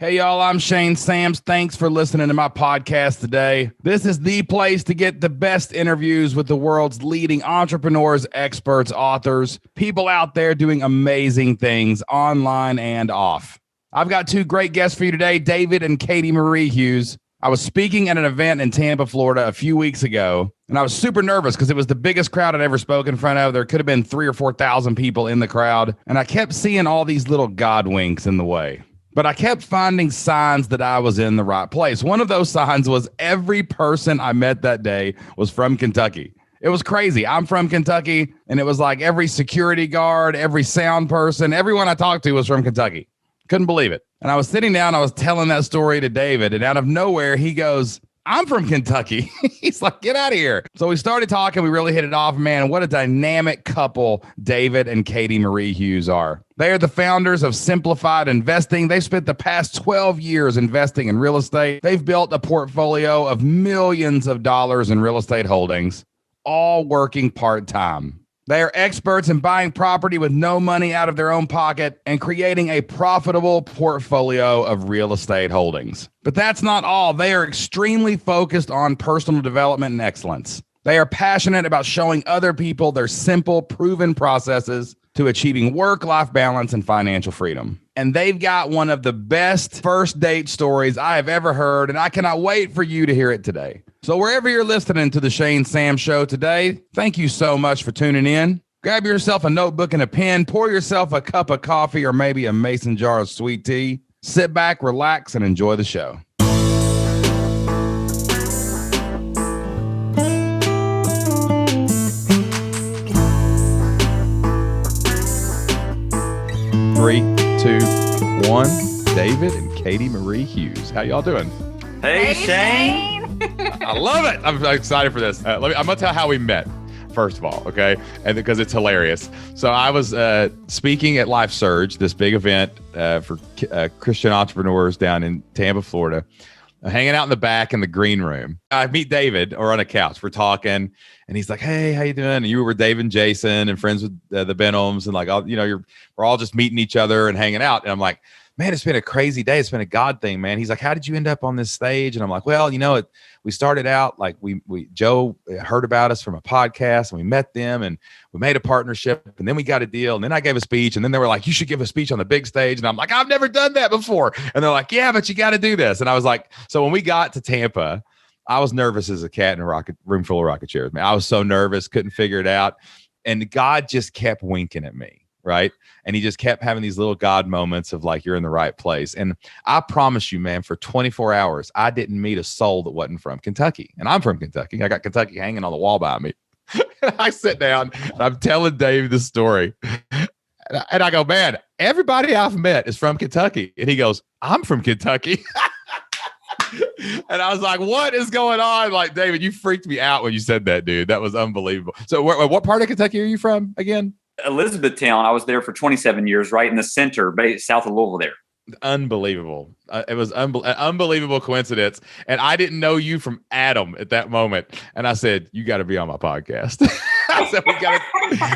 Hey, y'all, I'm Shane Sams. Thanks for listening to my podcast today. This is the place to get the best interviews with the world's leading entrepreneurs, experts, authors, people out there doing amazing things online and off. I've got two great guests for you today, David and Katie Marie Hughes. I was speaking at an event in Tampa, Florida a few weeks ago, and I was super nervous because it was the biggest crowd I'd ever spoken in front of. There could have been 3,000 or 4,000 people in the crowd, and I kept seeing all these little God winks in the way. But I kept finding signs that I was in the right place. One of those signs was every person I met that day was from Kentucky. It was crazy. I'm from Kentucky, and it was like every security guard, every sound person, everyone I talked to was from Kentucky. Couldn't believe it. And I was sitting down, I was telling that story to David, and out of nowhere, he goes, I'm from Kentucky. He's like, get out of here. So we started talking. We really hit it off. Man, what a dynamic couple David and Katie Marie Hughes are. They are the founders of Simplified Investing. They've spent the past 12 years investing in real estate. They've built a portfolio of millions of dollars in real estate holdings, all working part-time. They are experts in buying property with no money out of their own pocket and creating a profitable portfolio of real estate holdings. But that's not all. They are extremely focused on personal development and excellence. They are passionate about showing other people their simple, proven processes to achieving work-life balance and financial freedom. And they've got one of the best first date stories I have ever heard, and I cannot wait for you to hear it today. So wherever you're listening to the Shane Sams Show today, thank you so much for tuning in. Grab yourself a notebook and a pen, pour yourself a cup of coffee or maybe a mason jar of sweet tea. Sit back, relax, and enjoy the show. Three, two, one. David and Katie Marie Hughes. How y'all doing? Hey, Shane. I love it. I'm excited for this. I'm going to tell how we met, first of all, okay? And because it's hilarious. So I was speaking at Life Surge, this big event for Christian entrepreneurs down in Tampa, Florida, hanging out in the back in the green room. I meet David, or on a couch. We're talking, and he's like, hey, how you doing? And you were Dave and Jason and friends with the Benhams, and like, we're all just meeting each other and hanging out. And I'm like, man, it's been a crazy day. It's been a God thing, man. He's like, how did you end up on this stage? And I'm like, well, we started out like Joe heard about us from a podcast, and we met them, and we made a partnership, and then we got a deal, and then I gave a speech, and then they were like, you should give a speech on the big stage. And I'm like, I've never done that before. And they're like, yeah, but you got to do this. And I was like, so when we got to Tampa, I was nervous as a cat in a room full of rocket chairs, man. I was so nervous, couldn't figure it out. And God just kept winking at me. Right. And he just kept having these little God moments of like, you're in the right place. And I promise you, man, for 24 hours, I didn't meet a soul that wasn't from Kentucky. And I'm from Kentucky. I got Kentucky hanging on the wall by me. And I sit down and I'm telling Dave this story. And I go, man, everybody I've met is from Kentucky. And he goes, I'm from Kentucky. And I was like, what is going on? Like, David, you freaked me out when you said that, dude. That was unbelievable. So what part of Kentucky are you from again? Elizabethtown. I was there for 27 years, right in the center, south of Louisville there. Unbelievable. It was an unbelievable coincidence. And I didn't know you from Adam at that moment. And I said, you got to be on my podcast. I said,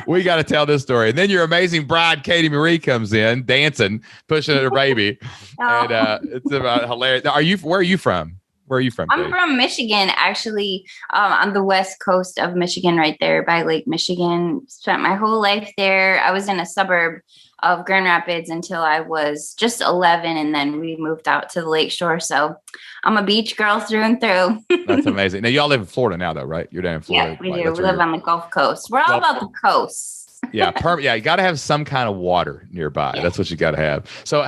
we got to tell this story. And then your amazing bride, Katie Marie, comes in dancing, pushing her baby. And it's about hilarious. Where are you from? Where are you from? I'm from Michigan, actually, on the west coast of Michigan, right there by Lake Michigan. Spent my whole life there. I was in a suburb of Grand Rapids until I was just 11, and then we moved out to the Lake Shore. So I'm a beach girl through and through. That's amazing. Now, y'all live in Florida now, though, right? You're down in Florida. Yeah, we do. We live on the Gulf Coast. We're all about the coast. Yeah, you got to have some kind of water nearby. Yeah. That's what you got to have. So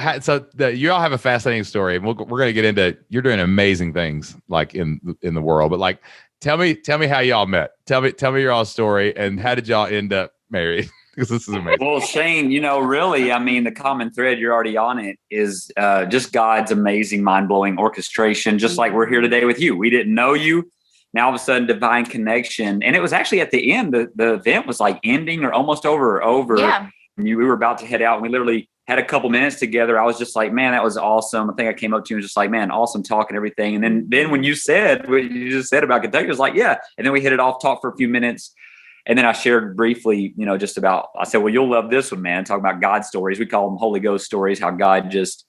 you all have a fascinating story, and we're going to get into. You're doing amazing things like in the world, but like, tell me how y'all met. Tell me your all story, and how did y'all end up married? Because this is amazing. Well, Shane, really, I mean, the common thread, you're already on it, is just God's amazing, mind-blowing orchestration. Just like we're here today with you. We didn't know you. Now, all of a sudden, divine connection. And it was actually at the end, the event was like ending or almost over. Yeah. We were about to head out. And we literally had a couple minutes together. I was just like, man, that was awesome. I think I came up to you and was just like, man, awesome talk and everything. And then when you said what you just said about Kentucky, I was like, yeah. And then we hit it off, talked for a few minutes. And then I shared briefly, just about, I said, well, you'll love this one, man. Talking about God stories. We call them Holy Ghost stories, how God just,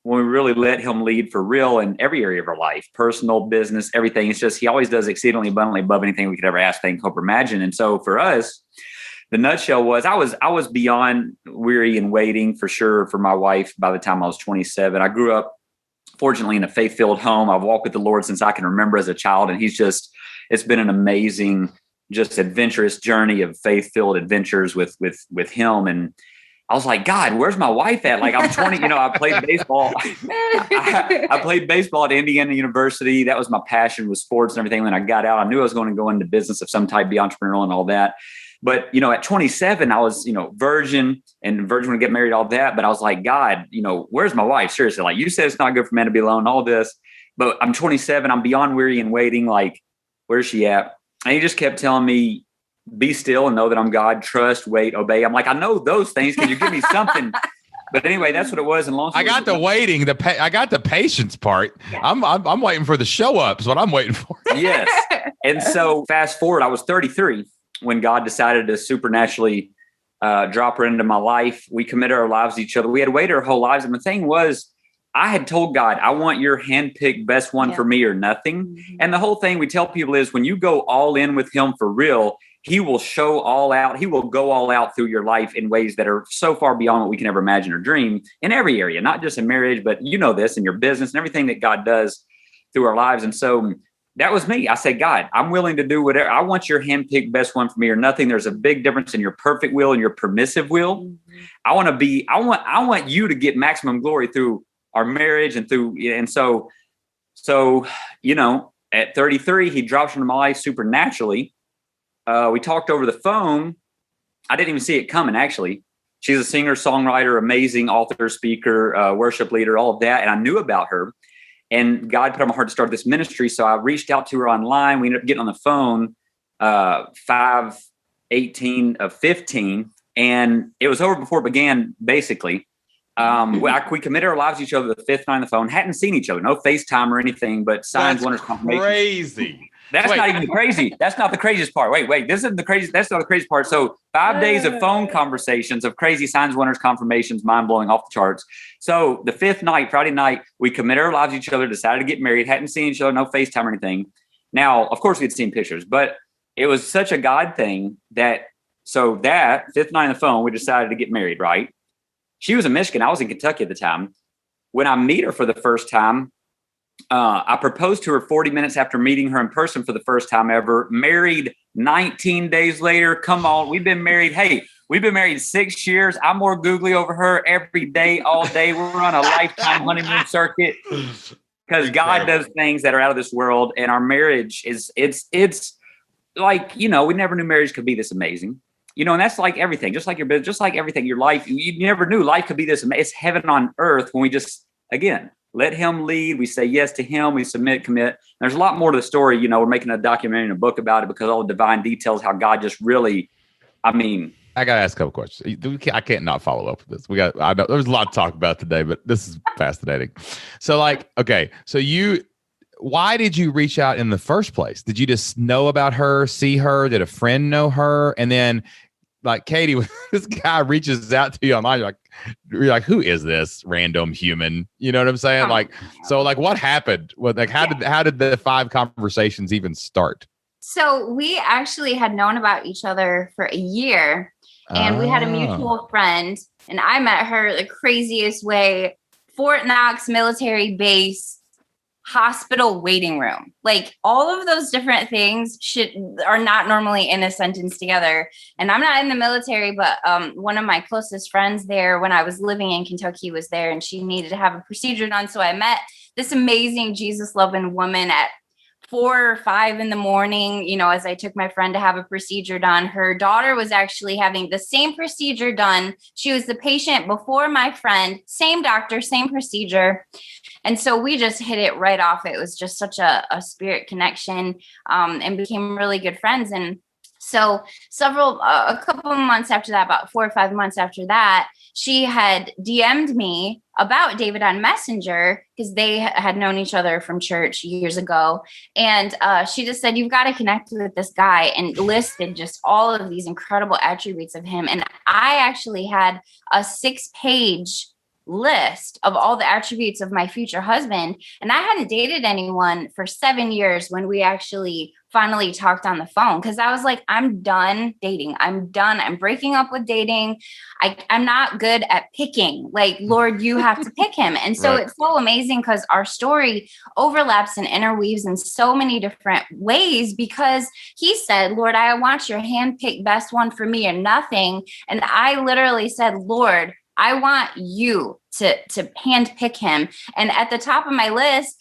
when we really let him lead for real in every area of our life, personal, business, everything. It's just, he always does exceedingly abundantly above anything we could ever ask, think, hope, or imagine. And so for us, the nutshell was I was beyond weary and waiting for sure for my wife by the time I was 27. I grew up, fortunately, in a faith-filled home. I've walked with the Lord since I can remember as a child. And it's been an amazing, just adventurous journey of faith-filled adventures with him. And I was like, God, where's my wife at? Like, I'm 20, I played baseball. I played baseball at Indiana University. That was my passion, with sports and everything. When I got out, I knew I was going to go into business of some type, be entrepreneurial and all that. But, at 27, I was, virgin would get married, all that. But I was like, God, where's my wife? Seriously, like, you said it's not good for men to be alone, all this. But I'm 27. I'm beyond weary and waiting. Like, where's she at? And he just kept telling me, be still and know that I'm God, trust, wait, obey. I'm like, I know those things. Can you give me something? But anyway, that's what it was. And long I got the waiting, I got the patience part. Yeah. I'm waiting for the show up is what I'm waiting for. Yes. And so fast forward, I was 33 when God decided to supernaturally drop her into my life. We committed our lives to each other. We had waited our whole lives. And the thing was, I had told God, I want your handpicked best one for me or nothing. Mm-hmm. And the whole thing we tell people is, when you go all in with him for real, he will show all out. He will go all out through your life in ways that are so far beyond what we can ever imagine or dream, in every area, not just in marriage, but this in your business and everything that God does through our lives. And so that was me. I said, God, I'm willing to do whatever. I want your handpicked best one for me or nothing. There's a big difference in your perfect will and your permissive will. Mm-hmm. I want you to get maximum glory through our marriage and so at 33, he drops into my life supernaturally. We talked over the phone. I didn't even see it coming, actually. She's a singer, songwriter, amazing author, speaker, worship leader, all of that. And I knew about her. And God put on my heart to start this ministry. So I reached out to her online. We ended up getting on the phone 5/18 of 15. And it was over before it began, basically. We committed our lives to each other the fifth night on the phone. Hadn't seen each other, no FaceTime or anything, but signs, wonders, confirmation. Crazy. That's not even crazy. That's not the craziest part. Wait. This isn't the crazy. That's not the craziest part. So 5 days of phone conversations of crazy signs, wonders, confirmations, mind blowing, off the charts. So the fifth night, Friday night, we committed our lives to each other, decided to get married, hadn't seen each other, no FaceTime or anything. Now, of course, we'd seen pictures, but it was such a God thing that fifth night on the phone, we decided to get married, right? She was in Michigan. I was in Kentucky at the time. When I meet her for the first time, I proposed to her 40 minutes after meeting her in person for the first time ever. Married 19 days later. Come on. We've been married. Hey, we've been married 6 years. I'm more googly over her every day, all day. We're on a lifetime honeymoon circuit because God does things that are out of this world. And our marriage it's like, we never knew marriage could be this amazing. And that's like everything, just like your business, just like everything, your life. You never knew life could be this amazing. It's heaven on earth when we just, again, let him lead. We say yes to him. We submit, commit. There's a lot more to the story. We're making a documentary and a book about it because all the divine details, how God just really, I got to ask a couple questions. I can't not follow up with this. I know there's a lot to talk about today, but this is fascinating. So why did you reach out in the first place? Did you just know about her, see her? Did a friend know her? And then like Katie, this guy reaches out to you online, you're like, who is this random human? You know what I'm saying? What happened? How did the 5 conversations even start? So we actually had known about each other for a year, and we had a mutual friend, and I met her the craziest way. Fort Knox military base, hospital waiting room, like all of those different things are not normally in a sentence together. And I'm not in the military, but one of my closest friends there when I was living in Kentucky was there, and she needed to have a procedure done. So I met this amazing Jesus loving woman at 4 or 5 in the morning, as I took my friend to have a procedure done. Her daughter was actually having the same procedure done. She was the patient before my friend, same doctor, same procedure. And so we just hit it right off. It was just such a spirit connection, and became really good friends. And so a couple of months after that, about 4 or 5 months after that, she had DM'd me about David on Messenger because they had known each other from church years ago. And she just said, you've got to connect with this guy, and listed just all of these incredible attributes of him. And I actually had a 6-page list of all the attributes of my future husband. And I hadn't dated anyone for 7 years when we actually finally talked on the phone, because I was like, I'm done dating. I'm done. I'm breaking up with dating. I'm not good at picking. Like, Lord, you have to pick him. And so It's so amazing because our story overlaps and interweaves in so many different ways, because he said, Lord, I want your handpicked best one for me or nothing. And I literally said, Lord, I want you to hand pick him. And at the top of my list,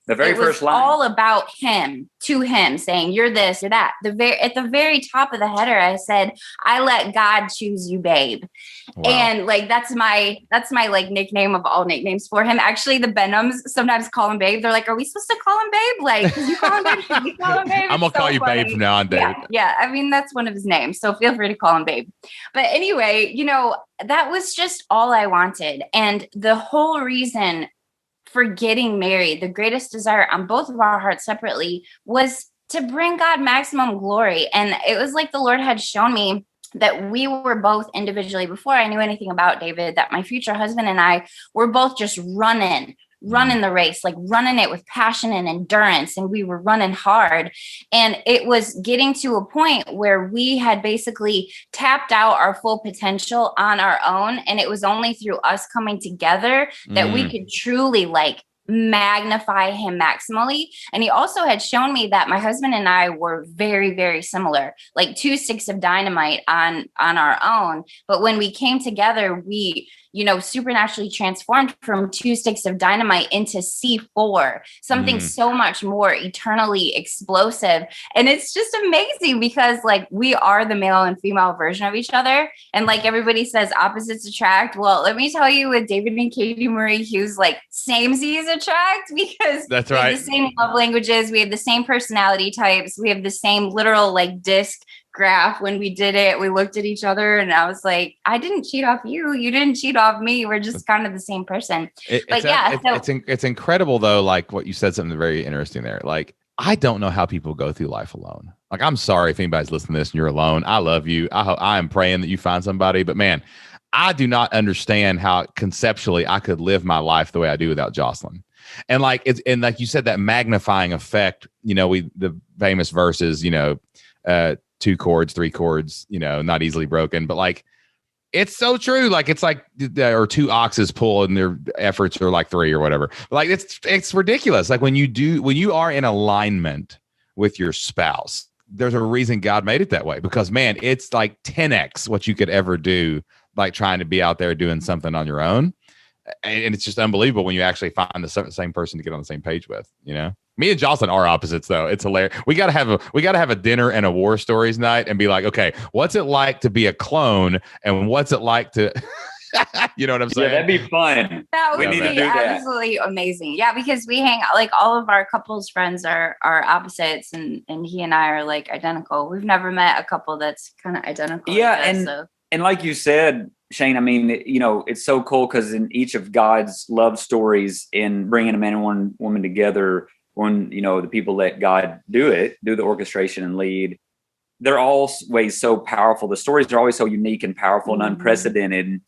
the very first line, all about him, to him, saying, you're this, you're that. At the very top of the header, I said, I let God choose you, babe. Wow. And like, that's my like nickname of all nicknames for him. Actually, the Benhams sometimes call him babe. They're like, are we supposed to call him babe? Like, cause you call him babe, should we call him babe? I'm gonna call you babe from now on, David. Yeah. I mean, that's one of his names. So feel free to call him babe. But anyway, that was just all I wanted. And the whole reason for getting married, the greatest desire on both of our hearts separately, was to bring God maximum glory. And it was like the Lord had shown me that we were both individually, before I knew anything about David, that my future husband and I were both just running the race, like running it with passion and endurance. And we were running hard. And it was getting to a point where we had basically tapped out our full potential on our own. And it was only through us coming together that we could truly like magnify him maximally. And he also had shown me that my husband and I were very, very similar, like 2 sticks of dynamite on our own. But when we came together, we supernaturally transformed from 2 sticks of dynamite into C4, something so much more eternally explosive. And it's just amazing because like we are the male and female version of each other. And like everybody says, opposites attract. Well, let me tell you, with David and Katie Marie Hughes, like samesies attract, because that's we right. have the same love languages. We have the same personality types. We have the same literal like disc graph. When we did it, we looked at each other and I was like, I didn't cheat off you. You didn't cheat off me. We're just kind of the same person. It's incredible though. Like what you said, something very interesting there. Like, I don't know how people go through life alone. Like, I'm sorry if anybody's listening to this and you're alone. I love you. I am praying that you find somebody, but man, I do not understand how conceptually I could live my life the way I do without Jocelyn. And like, like you said, that magnifying effect, the famous verses, 2 chords, 3 chords, not easily broken, but like, it's so true. Like, it's like, or 2 oxes pull and their efforts are like 3 or whatever. But like, it's ridiculous. Like when you are in alignment with your spouse, there's a reason God made it that way, because man, it's like 10x what you could ever do, like trying to be out there doing something on your own. And it's just unbelievable when you actually find the same person to get on the same page with, Me and Jocelyn are opposites, though. It's hilarious. We gotta have a dinner and a war stories night and be like, okay, what's it like to be a clone, and what's it like to, you know what I'm saying? Yeah, that'd be fun. That would be absolutely amazing. Yeah, because we hang out, like all of our couples friends are opposites, and he and I are like identical. We've never met a couple that's kind of identical. Yeah, and like you said, Shane, I mean, it's so cool because in each of God's love stories, in bringing a man and woman together, when, the people let God do the orchestration and lead, they're always so powerful. The stories are always so unique and powerful and unprecedented.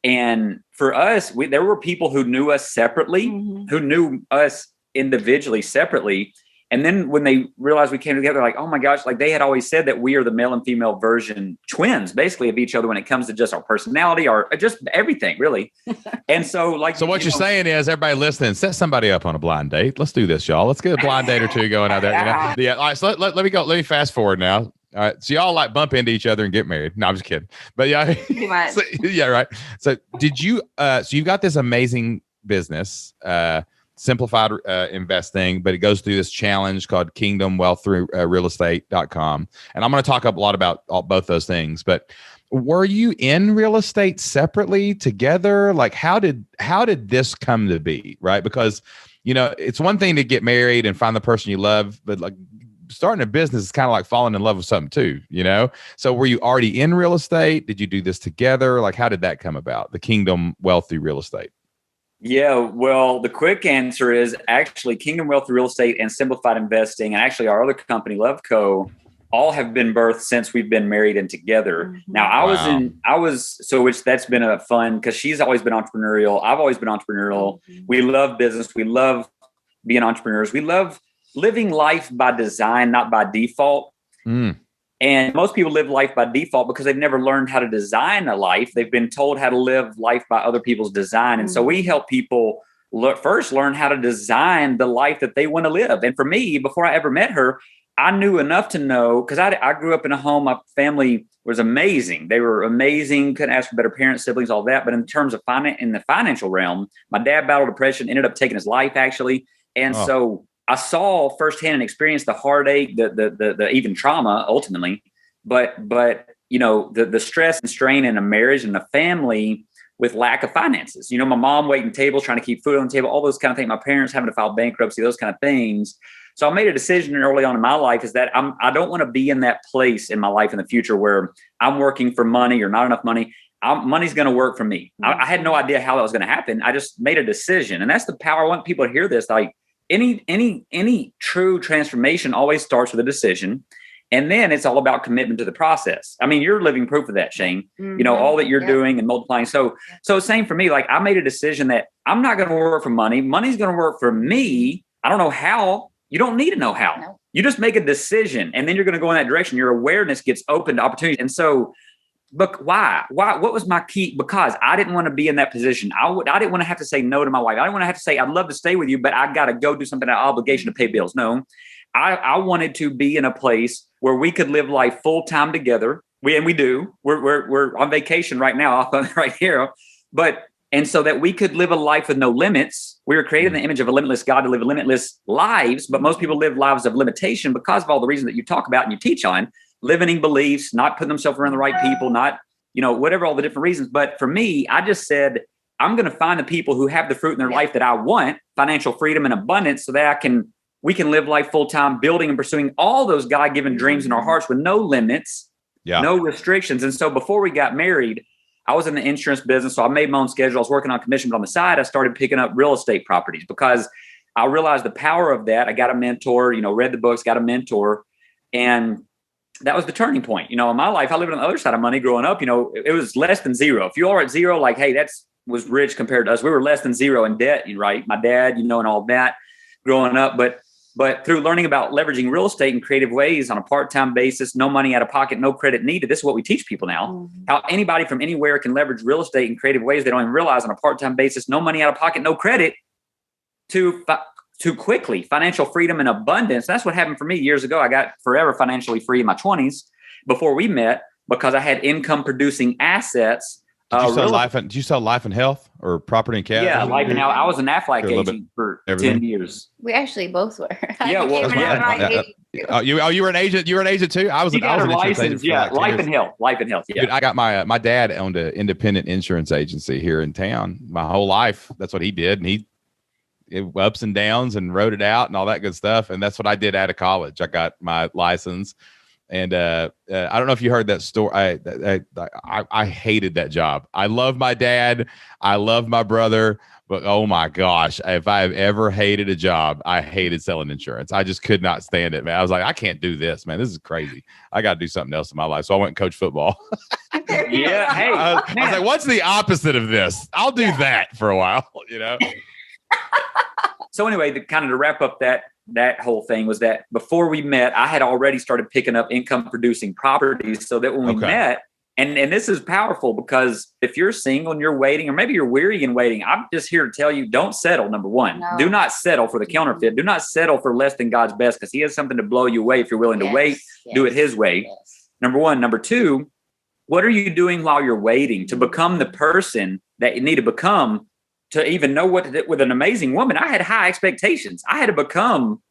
And for us, there were people who knew us separately, who knew us individually separately. And then when they realized we came together, like, oh my gosh, like they had always said that we are the male and female version twins, basically, of each other when it comes to just our personality, or just everything, really. And so, like, so what you're saying is, everybody listening, set somebody up on a blind date. Let's do this, y'all. Let's get a blind date or 2 going out there. Yeah. All right. So let me go. Let me fast forward now. All right. So y'all like bump into each other and get married. No, I'm just kidding. But yeah. So, yeah. Right. So did you, so you've got this amazing business, simplified investing, but it goes through this challenge called Kingdom Wealth through realestate.com. And I'm going to talk a lot about both those things, but were you in real estate separately, together? Like, how did this come to be? Right. Because, it's one thing to get married and find the person you love, but like starting a business is kind of like falling in love with something too, So were you already in real estate? Did you do this together? Like, how did that come about? The Kingdom Wealth through real estate? Yeah, well, the quick answer is actually Kingdom Wealth Real Estate and Simplified Investing, and actually our other company, LoveCo, all have been birthed since we've been married and together. Mm-hmm. Now which that's been a fun, because she's always been entrepreneurial. I've always been entrepreneurial. Mm-hmm. We love business. We love being entrepreneurs. We love living life by design, not by default. And most people live life by default because they've never learned how to design a life. They've been told how to live life by other people's design. And so we help people first learn how to design the life that they want to live. And for me, before I ever met her, I knew enough to know, because I grew up in a home, my family was amazing. They were amazing. Couldn't ask for better parents, siblings, all that. But in terms of in the financial realm, my dad battled depression, ended up taking his life, actually. And so I saw firsthand and experienced the heartache, the even trauma ultimately, but the stress and strain in a marriage and a family with lack of finances. My mom waiting tables, trying to keep food on the table, all those kind of things. My parents having to file bankruptcy, those kind of things. So I made a decision early on in my life is that I don't want to be in that place in my life in the future where I'm working for money or not enough money. Money's going to work for me. I had no idea how that was going to happen. I just made a decision, and that's the power. I want people to hear this. Like, any true transformation always starts with a decision, and then it's all about commitment to the process. I mean, you're living proof of that, Shane. All that you're doing and multiplying. So same for me. Like, I made a decision that I'm not going to work for money. Money's going to work for me. I don't know how. You don't need to know how. No. You just make a decision, and then you're going to go in that direction. Your awareness gets open to opportunities. And so, but why? What was my key? Because I didn't want to be in that position. I didn't want to have to say no to my wife. I didn't want to have to say, I'd love to stay with you, but I got to go do something, an obligation to pay bills. No, I wanted to be in a place where we could live life full time together. We do. We're on vacation right now, right here. And so that we could live a life with no limits. We were created in the image of a limitless God to live limitless lives. But most people live lives of limitation because of all the reasons that you talk about and you teach on. Limiting beliefs, not putting themselves around the right people, not, whatever, all the different reasons. But for me, I just said, I'm going to find the people who have the fruit in their life that I want, financial freedom and abundance, so that we can live life full time, building and pursuing all those God-given dreams in our hearts with no limits, no restrictions. And so before we got married, I was in the insurance business. So I made my own schedule. I was working on commission, but on the side, I started picking up real estate properties because I realized the power of that. I got a mentor, read the books, got a mentor, and that was the turning point. In my life, I lived on the other side of money growing up. It was less than zero. If you are at zero, like, hey, was rich compared to us. We were less than zero in debt, right? My dad, and all that growing up. But through learning about leveraging real estate in creative ways on a part-time basis, no money out of pocket, no credit needed. This is what we teach people now. How anybody from anywhere can leverage real estate in creative ways they don't even realize on a part-time basis, no money out of pocket, no credit to quickly, financial freedom and abundance. That's what happened for me years ago. I got forever financially free in my 20s before we met because I had income producing assets. Did you sell life and health or property and cash? Yeah, life and health. I was an Aflac agent for everything. 10 years. We actually both were. Yeah, you were an agent. You were an agent too. I was an insurance agent. Yeah, life and health. Yeah. Dude, I got my dad owned an independent insurance agency here in town. My whole life, that's what he did, and it ups and downs and wrote it out and all that good stuff. And that's what I did out of college. I got my license. And I don't know if you heard that story. I hated that job. I love my dad. I love my brother. But oh my gosh, if I have ever hated a job, I hated selling insurance. I just could not stand it, man. I was like, I can't do this, man. This is crazy. I got to do something else in my life. So I went and coached football. Yeah. Hey, I was like, what's the opposite of this? I'll do that for a while, So anyway, to wrap up that whole thing was that before we met, I had already started picking up income producing properties so that when we met, and this is powerful because if you're single and you're waiting, or maybe you're weary and waiting, I'm just here to tell you, don't settle. Number one, do not settle for the counterfeit. Do not settle for less than God's best, because he has something to blow you away. If you're willing to wait, do it his way. Number one. Number two, what are you doing while you're waiting to become the person that you need to become to even know what to do with an amazing woman? I had high expectations. I had to become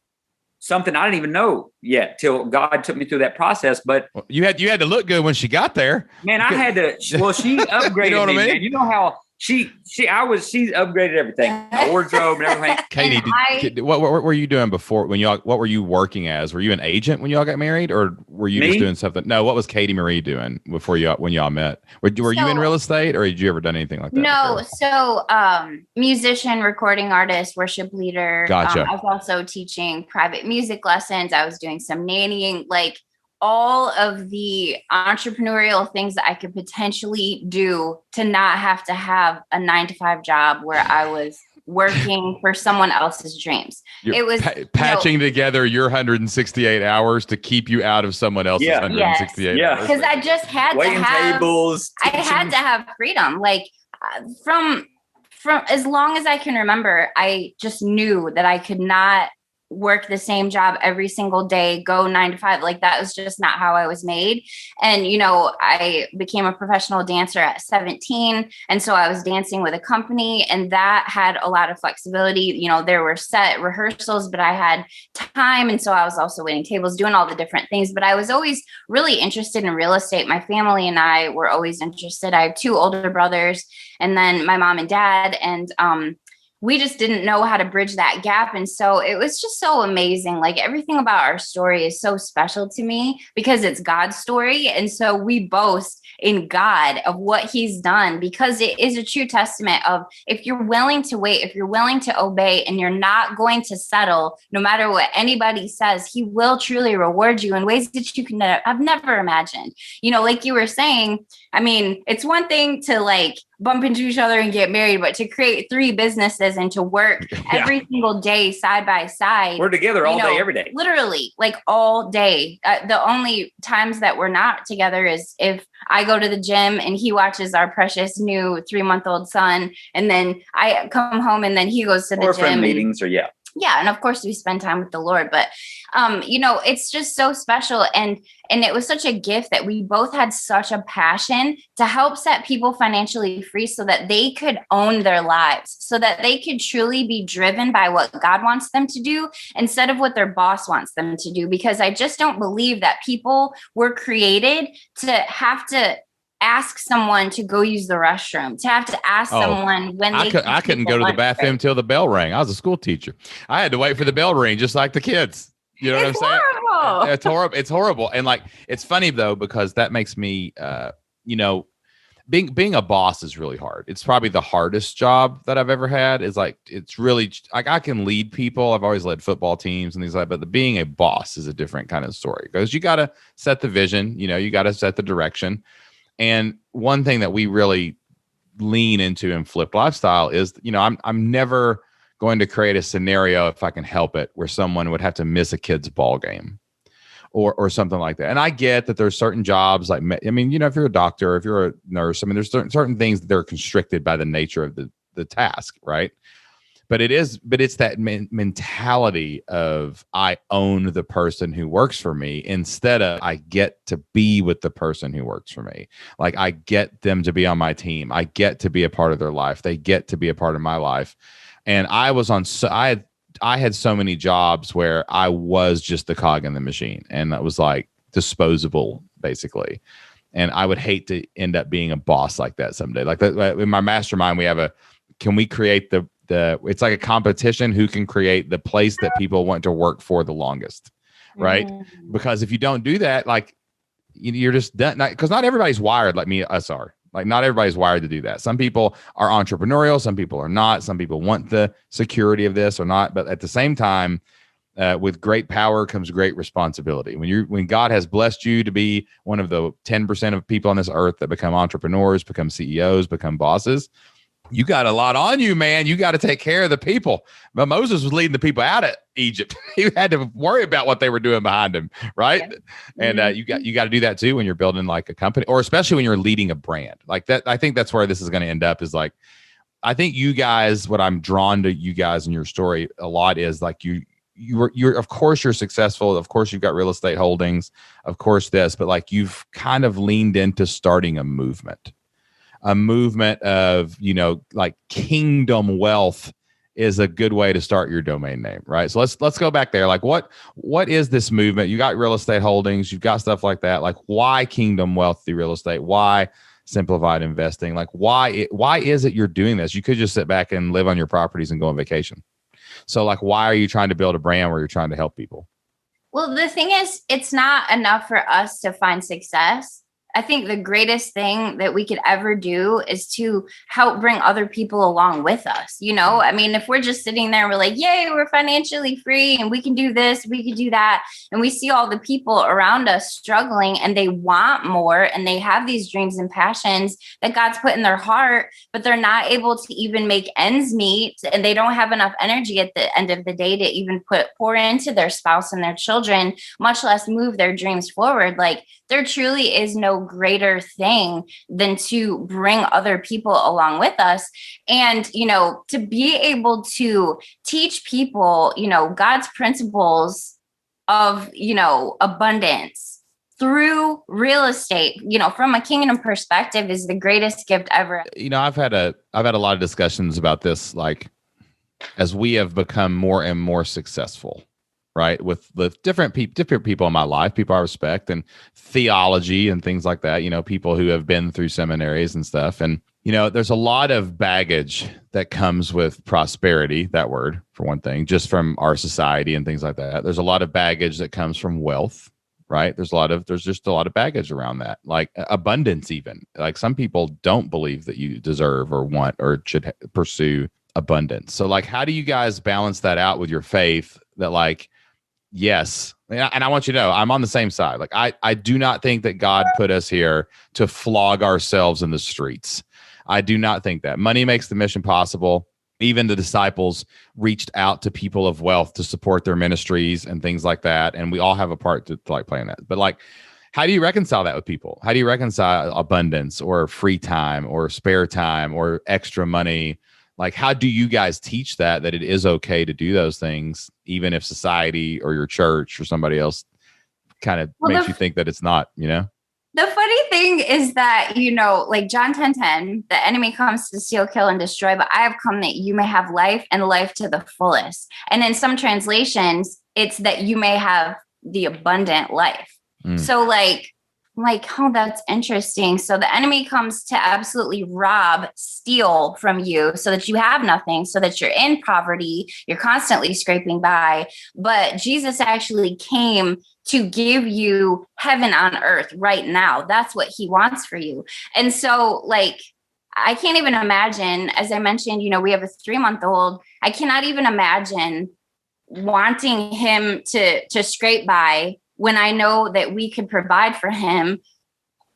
something I didn't even know yet till God took me through that process. But you had to look good when she got there. Man, I had to. Well, she upgraded you know what me. I mean? Man. You know how she upgraded everything, my wardrobe and everything. Katie, what were you doing before what were you working as? Were you an agent when y'all got married, or were you just doing something? No, what was Katie Marie doing before when y'all met? Were you in real estate, or had you ever done anything like that? No. Before? So, musician, recording artist, worship leader. Gotcha. I was also teaching private music lessons. I was doing some nannying, like all of the entrepreneurial things that I could potentially do to not have to have a 9-to-5 job where I was working for someone else's dreams. It was patching together your 168 hours to keep you out of someone else's 168 hours. Because I just had waiting to have tables, I had to have freedom. Like from as long as I can remember, I just knew that I could not work the same job every single day, go 9-to-5. Like that was just not how I was made. And, I became a professional dancer at 17. And so I was dancing with a company, and that had a lot of flexibility. There were set rehearsals, but I had time. And so I was also waiting tables, doing all the different things. But I was always really interested in real estate. My family and I were always interested. I have 2 older brothers, and then my mom and dad. And, we just didn't know how to bridge that gap. And so it was just so amazing. Like everything about our story is so special to me because it's God's story. And so we boast in God of what he's done, because it is a true testament of if you're willing to wait, if you're willing to obey, and you're not going to settle, no matter what anybody says, he will truly reward you in ways that you can have never imagined. Like you were saying, I mean, it's one thing to like bump into each other and get married, but to create 3 businesses and to work every single day side by side. We're together all day, every day. Literally, like all day. The only times that we're not together is if I go to the gym and he watches our precious new 3-month-old son, and then I come home and then he goes to the gym. Or friend meetings, or yeah. And of course we spend time with the Lord, but, it's just so special. And it was such a gift that we both had such a passion to help set people financially free so that they could own their lives, so that they could truly be driven by what God wants them to do instead of what their boss wants them to do. Because I just don't believe that people were created to have to ask someone to go use the restroom, to have to ask someone when they I couldn't go to the bathroom until the bell rang. I was a school teacher. I had to wait for the bell ring, just like the kids. You know what I'm saying? Horrible. It's horrible. It's horrible. And like, it's funny though, because that makes me, being a boss is really hard. It's probably the hardest job that I've ever had. Is like, it's really like I can lead people. I've always led football teams and things like that. But being a boss is a different kind of story, because you got to set the vision, you got to set the direction. And one thing that we really lean into in Flip Lifestyle is, I'm never going to create a scenario, if I can help it, where someone would have to miss a kid's ball game or something like that. And I get that there's certain jobs like, if you're a doctor, if you're a nurse, there's certain things that are constricted by the nature of the task, right? But it's that mentality of I own the person who works for me, instead of I get to be with the person who works for me. Like I get them to be on my team. I get to be a part of their life. They get to be a part of my life. And I had so many jobs where I was just the cog in the machine, and that was like disposable basically. And I would hate to end up being a boss like that someday. Like that, in my mastermind, can we create it's like a competition who can create the place that people want to work for the longest, right? Mm-hmm. Because if you don't do that, like you're just done. Because not everybody's wired like us are. Like not everybody's wired to do that. Some people are entrepreneurial, some people are not. Some people want the security of this or not. But at the same time, with great power comes great responsibility. When God has blessed you to be one of the 10% of people on this earth that become entrepreneurs, become CEOs, become bosses, you got a lot on you, man. You got to take care of the people. But Moses was leading the people out of Egypt. He had to worry about what they were doing behind him, right? Yeah. And you got to do that too when you're building like a company, or especially when you're leading a brand like that. I think that's where this is going to end up. Is like, I think you guys, what I'm drawn to you guys in your story a lot is like you're of course you're successful. Of course you've got real estate holdings. Of course this, but like you've kind of leaned into starting a movement of, like kingdom wealth is a good way to start your domain name, right? So let's go back there. Like what is this movement? You got real estate holdings, you've got stuff like that. Like why kingdom wealth through real estate? Why simplified investing? Like why is it you're doing this? You could just sit back and live on your properties and go on vacation. So like, why are you trying to build a brand where you're trying to help people? Well, the thing is, it's not enough for us to find success. I think the greatest thing that we could ever do is to help bring other people along with us. You know, I mean, if we're just sitting there and we're like, yay, we're financially free and we can do this, we can do that. And we see all the people around us struggling and they want more and they have these dreams and passions that God's put in their heart, but they're not able to even make ends meet. And they don't have enough energy at the end of the day to even pour into their spouse and their children, much less move their dreams forward. Like, there truly is no greater thing than to bring other people along with us. And, you know, to be able to teach people, you know, God's principles of, you know, abundance through real estate, you know, from a kingdom perspective is the greatest gift ever. You know, I've had a lot of discussions about this, like, as we have become more and more successful, right? With different people in my life, people I respect, and theology and things like that, you know, people who have been through seminaries and stuff. And, you know, there's a lot of baggage that comes with prosperity, that word, for one thing, just from our society and things like that. There's a lot of baggage that comes from wealth, right? There's just a lot of baggage around that, like abundance, even. Like, some people don't believe that you deserve or want or should pursue abundance. So, like, how do you guys balance that out with your faith that, like, yes. And I want you to know, I'm on the same side. Like, I do not think that God put us here to flog ourselves in the streets. I do not think that. Money makes the mission possible. Even the disciples reached out to people of wealth to support their ministries and things like that. And we all have a part to like play in that. But, like, how do you reconcile that with people? How do you reconcile abundance or free time or spare time or extra money? Like, how do you guys teach that it is okay to do those things, even if society or your church or somebody else kind of makes you think that it's not, you know? The funny thing is that, you know, like John 10:10, the enemy comes to steal, kill, and destroy, but I have come that you may have life and life to the fullest. And in some translations, it's that you may have the abundant life. So oh, that's interesting. So the enemy comes to absolutely rob, steal from you so that you have nothing, so that you're in poverty, you're constantly scraping by. But Jesus actually came to give you heaven on earth right now. That's what he wants for you. And so, like, I can't even imagine, as I mentioned, you know, we have a 3-month-old. I cannot even imagine wanting him to scrape by when I know that we could provide for him.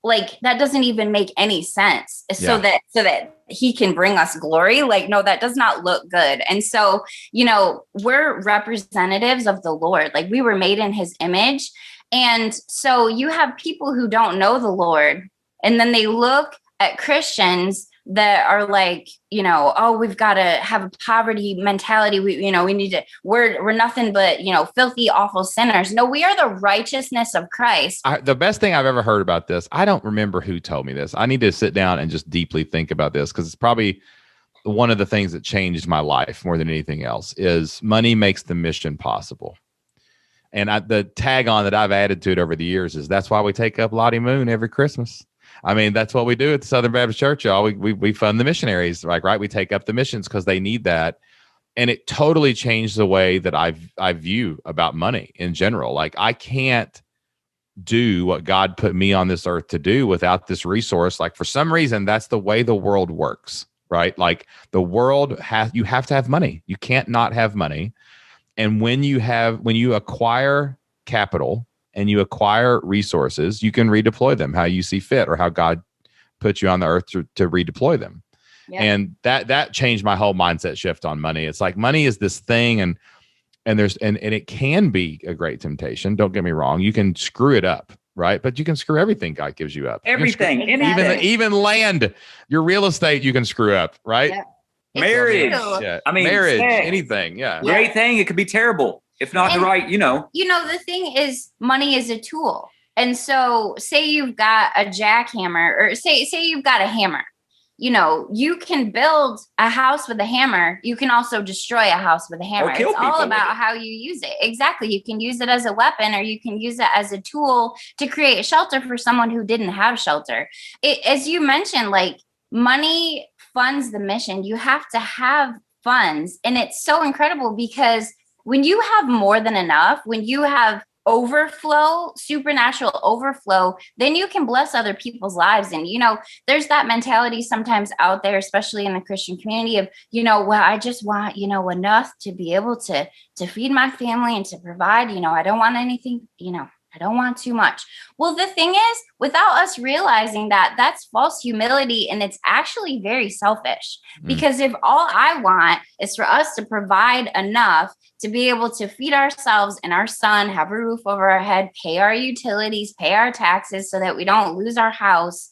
Like, that doesn't even make any sense. So that he can bring us glory. Like, no, that does not look good. And so, you know, we're representatives of the Lord. Like, we were made in his image. And so you have people who don't know the Lord, and then they look at Christians that are like, you know, oh, we've got to have a poverty mentality. We're nothing but, you know, filthy, awful sinners. No, we are the righteousness of Christ. The best thing I've ever heard about this, I don't remember who told me this. I need to sit down and just deeply think about this, because it's probably one of the things that changed my life more than anything else, is money makes the mission possible. And the tag on that I've added to it over the years is that's why we take up Lottie Moon every Christmas. I mean, that's what we do at the Southern Baptist Church, y'all. We fund the missionaries, like, right? We take up the missions because they need that. And it totally changed the way that I view about money in general. Like, I can't do what God put me on this earth to do without this resource. Like, for some reason, that's the way the world works, right? Like, the world you have to have money. You can't not have money. And when you acquire capital and you acquire resources, you can redeploy them how you see fit, or how God put you on the earth to redeploy them. Yeah. And that changed my whole mindset shift on money. It's like, money is this thing, and it can be a great temptation. Don't get me wrong. You can screw it up, right? But you can screw everything God gives you up. Everything. Even land, your real estate, you can screw up, right? Yeah. Marriage. Yeah. I mean, marriage, sex. anything. Yeah. Great thing. It could be terrible if not the right, you know. You know, the thing is, money is a tool. And so say you've got a jackhammer, or say you've got a hammer. You know, you can build a house with a hammer. You can also destroy a house with a hammer. It's all about how you use it. Exactly. You can use it as a weapon, or you can use it as a tool to create shelter for someone who didn't have shelter. As you mentioned, like, money funds the mission. You have to have funds. And it's so incredible, because when you have more than enough, when you have overflow, supernatural overflow, then you can bless other people's lives. And, there's that mentality sometimes out there, especially in the Christian community of, well, I just want, enough to be able to feed my family and to provide, I don't want anything, I don't want too much. Well, the thing is, without us realizing that, that's false humility, and it's actually very selfish. Because if all I want is for us to provide enough to be able to feed ourselves and our son, have a roof over our head, pay our utilities, pay our taxes so that we don't lose our house,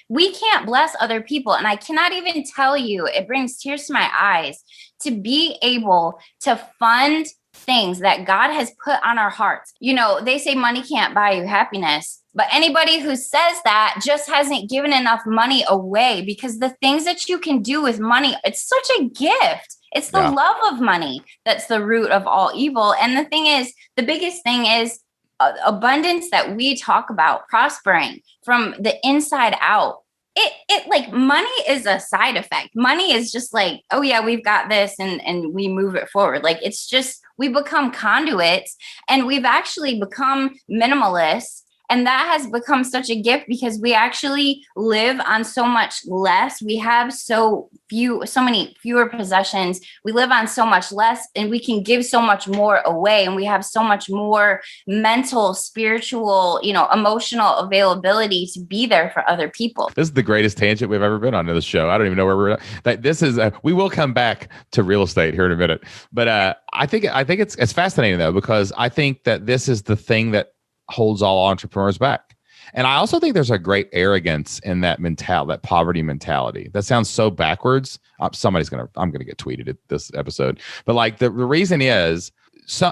we can't bless other people. And I cannot even tell you, it brings tears to my eyes to be able to fund things that God has put on our hearts. They say money can't buy you happiness, but anybody who says that just hasn't given enough money away, because the things that you can do with money, it's such a gift. It's the love of money that's the root of all evil. And the biggest thing is abundance that we talk about, prospering from the inside out. It like money is a side effect. Money is just like, oh yeah, we've got this and we move it forward. Like, it's just, we become conduits, and we've actually become minimalists. And that has become such a gift because we actually live on so much less. We have so many fewer possessions. We live on so much less, and we can give so much more away. And we have so much more mental, spiritual, emotional availability to be there for other people. This is the greatest tangent we've ever been on in this show. I don't even know where we're at. This is, we will come back to real estate here in a minute. But I think it's fascinating though, because I think that this is the thing that holds all entrepreneurs back. And I also think there's a great arrogance in that that poverty mentality. That sounds so backwards. I'm going to get tweeted at this episode. But like the reason is,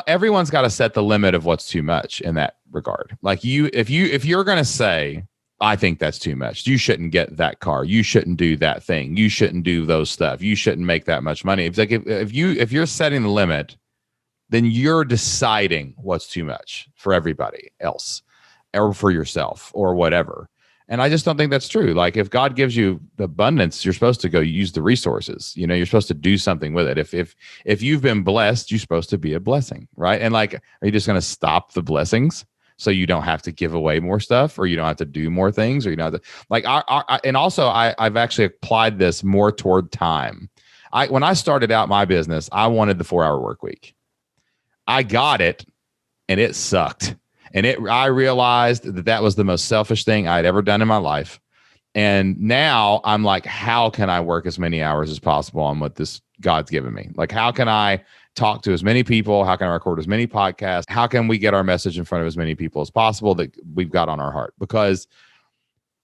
everyone's got to set the limit of what's too much in that regard. Like if you're going to say, I think that's too much, you shouldn't get that car, you shouldn't do that thing, you shouldn't do those stuff, you shouldn't make that much money. It's like if you're setting the limit, then you're deciding what's too much for everybody else or for yourself or whatever. And I just don't think that's true. Like, if God gives you the abundance, you're supposed to go use the resources. You're supposed to do something with it. If you've been blessed, you're supposed to be a blessing, right? And like, are you just going to stop the blessings so you don't have to give away more stuff, or you don't have to do more things, or you don't have to, like, and also I've actually applied this more toward time. When I started out my business, I wanted the 4-hour work week. I got it, and it sucked. And I realized that was the most selfish thing I'd ever done in my life. And now I'm like, how can I work as many hours as possible on what this God's given me? Like, how can I talk to as many people? How can I record as many podcasts? How can we get our message in front of as many people as possible that we've got on our heart? Because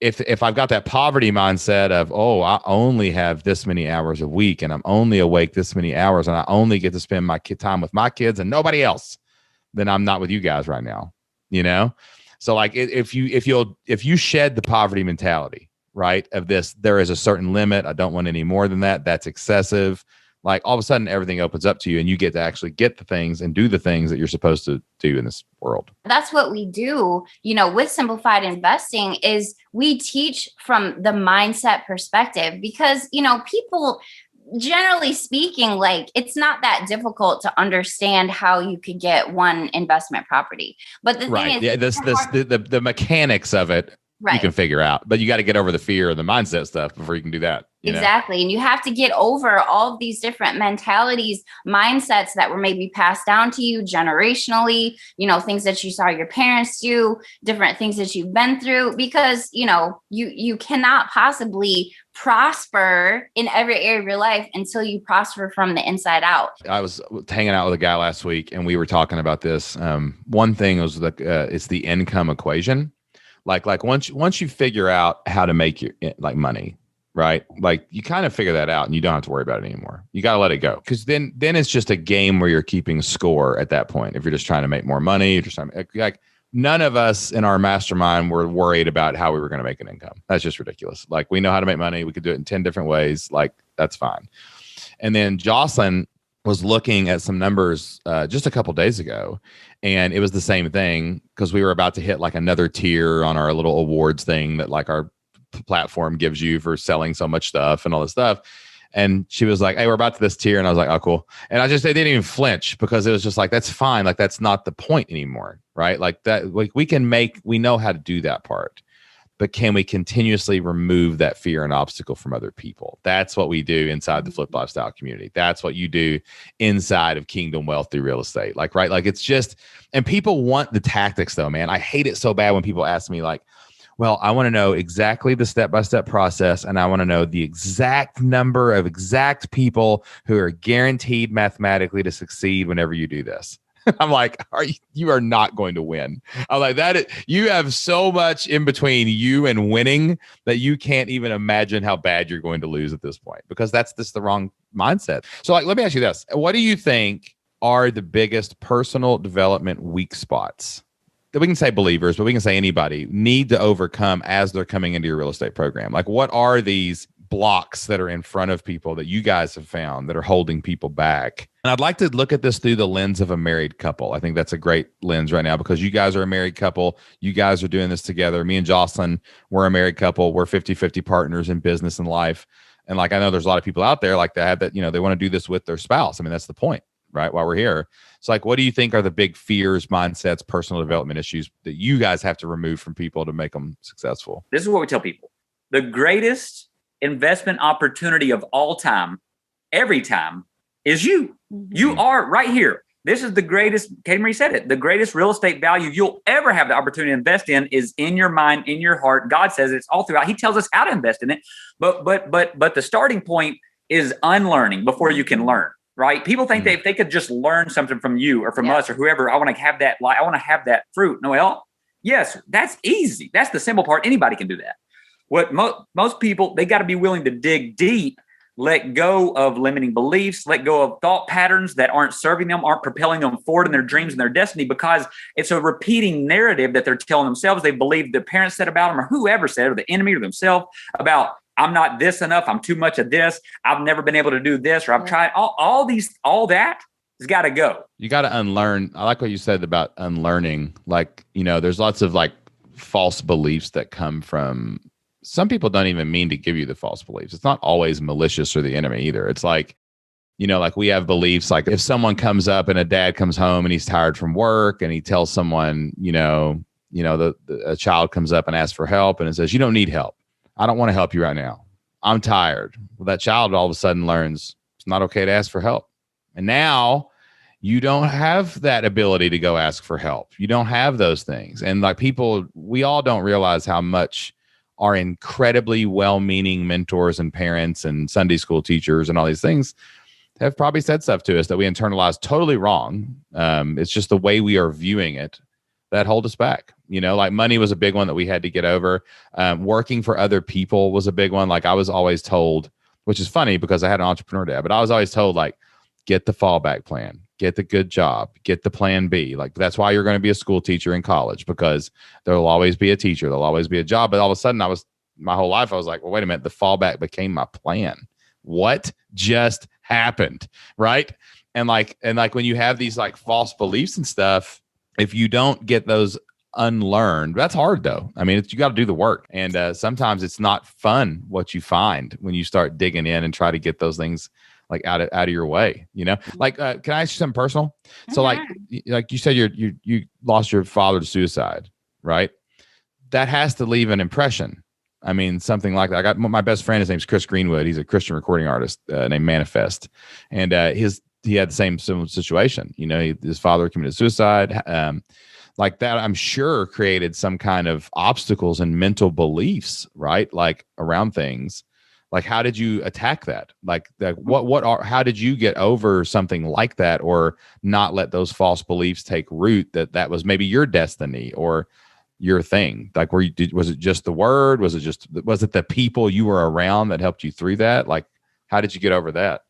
if I've got that poverty mindset of, oh, I only have this many hours a week, and I'm only awake this many hours, and I only get to spend my time with my kids and nobody else, then I'm not with you guys right now. So like, if you shed the poverty mentality, right, of this, there is a certain limit, I don't want any more than that, that's excessive. Like, all of a sudden everything opens up to you, and you get to actually get the things and do the things that you're supposed to do in this world. That's what we do, with Simplified Investing, is we teach from the mindset perspective, because, people, generally speaking, like, it's not that difficult to understand how you could get one investment property. But the thing is, the mechanics of it, right, you can figure out, but you got to get over the fear and the mindset stuff before you can do that. Exactly. And you have to get over all of these different mentalities, mindsets that were maybe passed down to you generationally, things that you saw your parents do, different things that you've been through, because, you cannot possibly prosper in every area of your life until you prosper from the inside out. I was hanging out with a guy last week, and we were talking about this. One thing was like, it's the income equation. Like once you figure out how to make your money, right? Like, you kind of figure that out, and you don't have to worry about it anymore. You got to let it go, because then it's just a game where you're keeping score at that point. If you're just trying to make more money, you're just trying to, like, none of us in our mastermind were worried about how we were going to make an income. That's just ridiculous. Like, we know how to make money. We could do it in 10 different ways. Like, that's fine. And then Jocelyn was looking at some numbers just a couple days ago, and it was the same thing, because we were about to hit like another tier on our little awards thing that like our platform gives you for selling so much stuff and all this stuff. And she was like, hey, we're about to this tier. And I was like, oh, cool. And they didn't even flinch because it was just like, that's fine. Like, that's not the point anymore. Right. Like that, like we know how to do that part, but can we continuously remove that fear and obstacle from other people? That's what we do inside the Flip Lifestyle community. That's what you do inside of Kingdom Wealth through real estate. Like, right. Like it's just, and people want the tactics though, man. I hate it so bad when people ask me like, well, I want to know exactly the step-by-step process, and I want to know the exact number of exact people who are guaranteed mathematically to succeed whenever you do this. I'm like, you are not going to win. I'm like, you have so much in between you and winning that you can't even imagine how bad you're going to lose at this point, because that's just the wrong mindset. So like, let me ask you this. What do you think are the biggest personal development weak spots that we can say believers, but we can say anybody need to overcome as they're coming into your real estate program? Like, what are these blocks that are in front of people that you guys have found that are holding people back? And I'd like to look at this through the lens of a married couple. I think that's a great lens right now because you guys are a married couple. You guys are doing this together. Me and Jocelyn, we're a married couple. We're 50-50 partners in business and life. And like, I know there's a lot of people out there like that, they want to do this with their spouse. I mean, that's the point, right? While we're here. So like, what do you think are the big fears, mindsets, personal development issues that you guys have to remove from people to make them successful? This is what we tell people. The greatest investment opportunity of all time, every time, is you. You are right here. This is the greatest, Katie Marie said it, the greatest real estate value you'll ever have the opportunity to invest in is in your mind, in your heart. God says it's all throughout. He tells us how to invest in it. But the starting point is unlearning before you can learn. Right? People think that if they could just learn something from you or from us or whoever, I want to have that. I want to have that fruit. No, well, yes, that's easy. That's the simple part. Anybody can do that. What most people, they got to be willing to dig deep, let go of limiting beliefs, let go of thought patterns that aren't serving them, aren't propelling them forward in their dreams and their destiny, because it's a repeating narrative that they're telling themselves. They believe the parents said about them or whoever said, or the enemy or themselves, about I'm not this enough. I'm too much of this. I've never been able to do this, or I've tried all that has got to go. You got to unlearn. I like what you said about unlearning. Like, there's lots of like false beliefs that come from, some people don't even mean to give you the false beliefs. It's not always malicious or the enemy either. It's like, like we have beliefs, like if someone comes up and a dad comes home and he's tired from work and he tells someone, a child comes up and asks for help and it says, you don't need help. I don't want to help you right now. I'm tired. Well, that child all of a sudden learns it's not okay to ask for help. And now you don't have that ability to go ask for help. You don't have those things. And like we all don't realize how much our incredibly well-meaning mentors and parents and Sunday school teachers and all these things have probably said stuff to us that we internalize totally wrong. It's just the way we are viewing it that hold us back. Like money was a big one that we had to get over. Working for other people was a big one. Like I was always told, which is funny because I had an entrepreneur dad, but I was always told like, get the fallback plan, get the good job, get the plan B. Like that's why you're going to be a school teacher in college, because there'll always be a teacher. There'll always be a job. But all of a sudden my whole life, I was like, well, wait a minute. The fallback became my plan. What just happened? Right. And like when you have these like false beliefs and stuff, if you don't get those unlearned, that's hard though. I mean, you got to do the work. And sometimes it's not fun what you find when you start digging in and try to get those things like out of your way, like, can I ask you something personal? So like you said, you lost your father to suicide, right? That has to leave an impression. I mean, something like that. I got my best friend, his name's Chris Greenwood. He's a Christian recording artist named Manifest. And he had the same similar situation. His father committed suicide. Like that, I'm sure created some kind of obstacles and mental beliefs, right? Like around things. Like, how did you attack that? Like how did you get over something like that, or not let those false beliefs take root that was maybe your destiny or your thing? Like, was it just the word? Was it the people you were around that helped you through that? Like, how did you get over that?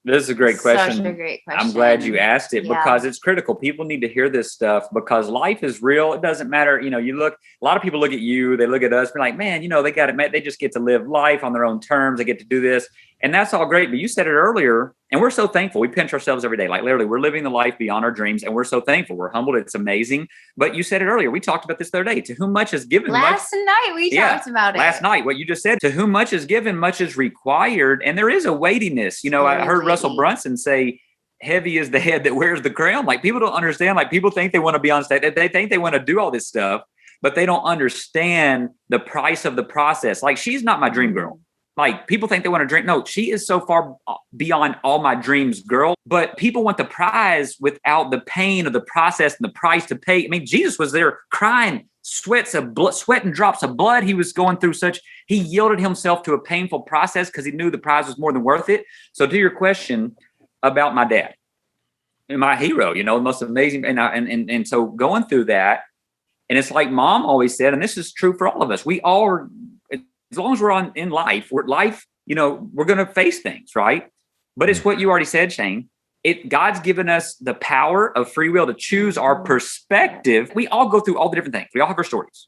This is a great question. Such a great question. I'm glad you asked it because it's critical. People need to hear this stuff because life is real. It doesn't matter. A lot of people look at you, they look at us, they're like, man, they got it. They just get to live life on their own terms. They get to do this. And that's all great. But you said it earlier. And we're so thankful. We pinch ourselves every day. Like literally, we're living the life beyond our dreams, and we're so thankful. We're humbled. It's amazing. But you said it earlier. We talked about this the other day. To whom much is given. Last night we talked about it. Last night, what you just said. To whom much is given, much is required. And there is a weightiness. You know, I heard Russell Brunson say, heavy is the head that wears the crown. Like people don't understand. Like people think they want to be on stage. They think they want to do all this stuff, but they don't understand the price of the process. Like she's not my dream girl. Like people think they want to drink. No, she is so far beyond all my dreams, girl. But people want the prize without the pain of the process and the price to pay. I mean, Jesus was there crying, sweat and drops of blood. He was going through he yielded himself to a painful process because he knew the prize was more than worth it. So to your question about my dad, my hero, you know, the most amazing. And so going through that, and it's like mom always said, and this is true for all of us. We all are, as long as we're in life, you know, we're going to face things, right? But it's what you already said, Shane. God's given us the power of free will to choose our perspective. We all go through all the different things. We all have our stories.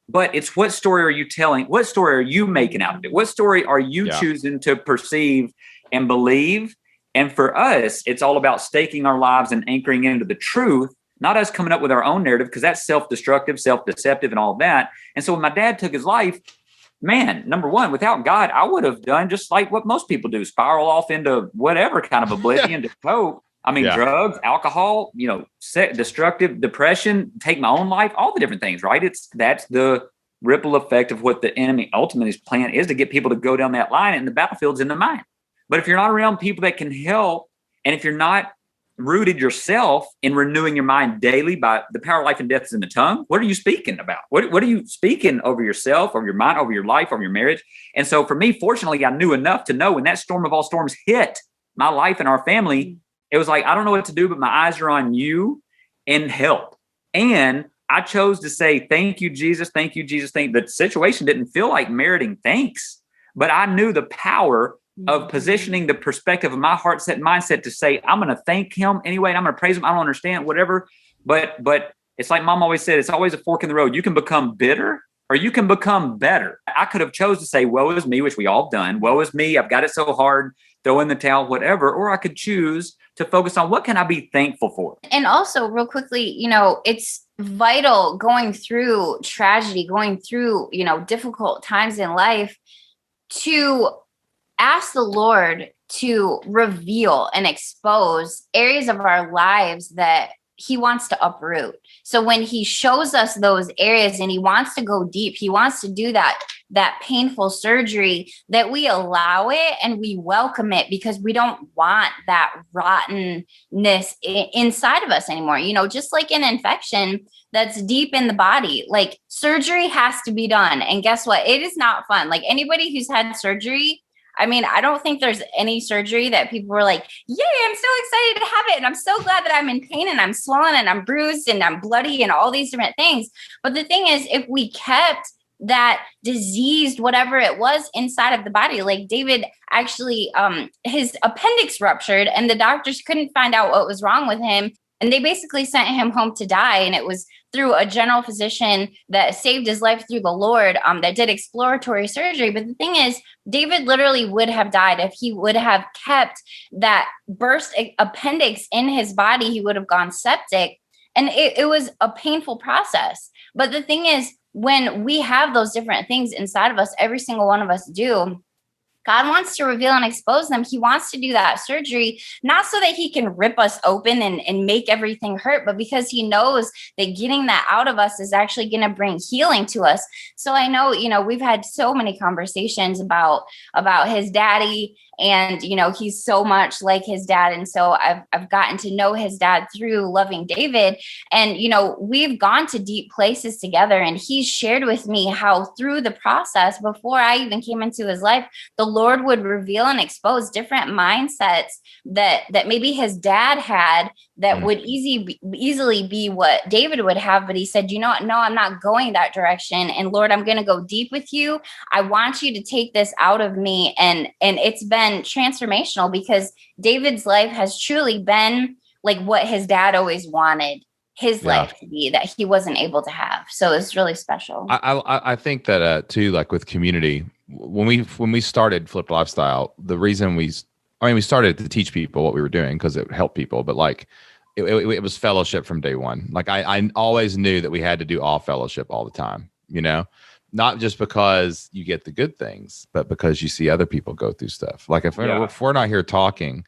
But it's what story are you telling? What story are you making out of it? What story are you choosing to perceive and believe? And for us, it's all about staking our lives and anchoring into the truth, not us coming up with our own narrative, because that's self-destructive, self-deceptive, and all of that. And so when my dad took his life, man, number one, without God, I would have done just like what most people do, spiral off into whatever kind of oblivion to cope. I mean, drugs, alcohol, you know, destructive, depression, take my own life, all the different things, right? That's the ripple effect of what the enemy ultimately plan is, to get people to go down that line, and the battlefield's in the mind. But if you're not around people that can help, and if you're not rooted yourself in renewing your mind daily by the power of life and death is in the tongue, what are you speaking about? What are you speaking over yourself, over your mind, over your life, over your marriage? And so for me, fortunately, I knew enough to know when that storm of all storms hit my life and our family, it was like, I don't know what to do, but my eyes are on you and help. And I chose to say, thank you, Jesus. Thank you, Jesus. The situation didn't feel like meriting thanks, but I knew the power of positioning the perspective of my heart set mindset to say, I'm going to thank him anyway, and I'm going to praise him. I don't understand, whatever. But it's like mom always said, it's always a fork in the road. You can become bitter or you can become better. I could have chose to say, woe is me, which we all have done. Woe is me. I've got it so hard, throw in the towel, whatever. Or I could choose to focus on what can I be thankful for? And also real quickly, you know, it's vital going through tragedy, going through, you know, difficult times in life to ask the Lord to reveal and expose areas of our lives that he wants to uproot. So when he shows us those areas and he wants to go deep, he wants to do that painful surgery, that we allow it and we welcome it, because we don't want that rottenness inside of us anymore. You know, just like an infection that's deep in the body, like surgery has to be done. And guess what? It is not fun. Like anybody who's had surgery, I mean, I don't think there's any surgery that people were like, yay, I'm so excited to have it. And I'm so glad that I'm in pain and I'm swollen and I'm bruised and I'm bloody and all these different things. But the thing is, if we kept that diseased, whatever it was inside of the body, like David actually, his appendix ruptured and the doctors couldn't find out what was wrong with him. And they basically sent him home to die. And it was through a general physician that saved his life through the Lord, that did exploratory surgery. But the thing is, David literally would have died if he would have kept that burst appendix in his body. He would have gone septic. And it was a painful process. But the thing is, when we have those different things inside of us, every single one of us do, God wants to reveal and expose them. He wants to do that surgery, not so that he can rip us open and make everything hurt, but because he knows that getting that out of us is actually going to bring healing to us. So I know, you know, we've had so many conversations about his daddy, and, you know, he's so much like his dad. And so I've gotten to know his dad through loving David. And, you know, we've gone to deep places together, and he's shared with me how through the process, before I even came into his life, the Lord would reveal and expose different mindsets that maybe his dad had that would easily be what David would have. But he said, you know what? No, I'm not going that direction. And Lord, I'm going to go deep with you. I want you to take this out of me. And it's been transformational, because David's life has truly been like what his dad always wanted his life to be, that he wasn't able to have. So it's really special. I think that too, like with community, when we started Flipped Lifestyle, the reason I mean, we started to teach people what we were doing because it helped people, but like it was fellowship from day one. Like I always knew that we had to do all fellowship all the time, you know, not just because you get the good things, but because you see other people go through stuff. Like if we're not here talking,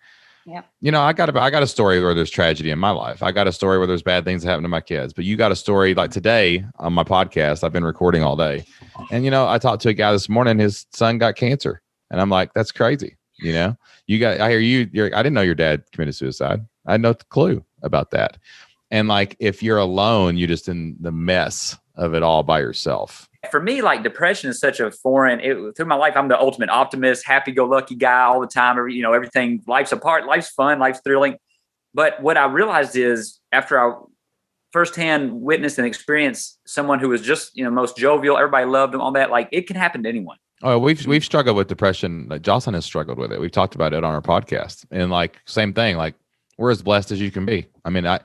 you know, I got a story where there's tragedy in my life. I got a story where there's bad things that happen to my kids, but you got a story like today on my podcast. I've been recording all day. And, you know, I talked to a guy this morning, his son got cancer. And I'm like, that's crazy. You know, I hear I didn't know your dad committed suicide. I had no clue about that. And like, if you're alone, you're just in the mess of it all by yourself. For me, like depression is such a foreign, through my life, I'm the ultimate optimist, happy-go-lucky guy all the time. Everything, life's apart, life's fun, life's thrilling. But what I realized is after I firsthand witnessed and experienced someone who was just, most jovial, everybody loved him, all that, like it can happen to anyone. Oh, we've struggled with depression. Like Jocelyn has struggled with it. We've talked about it on our podcast, and like same thing. Like we're as blessed as you can be. I mean, I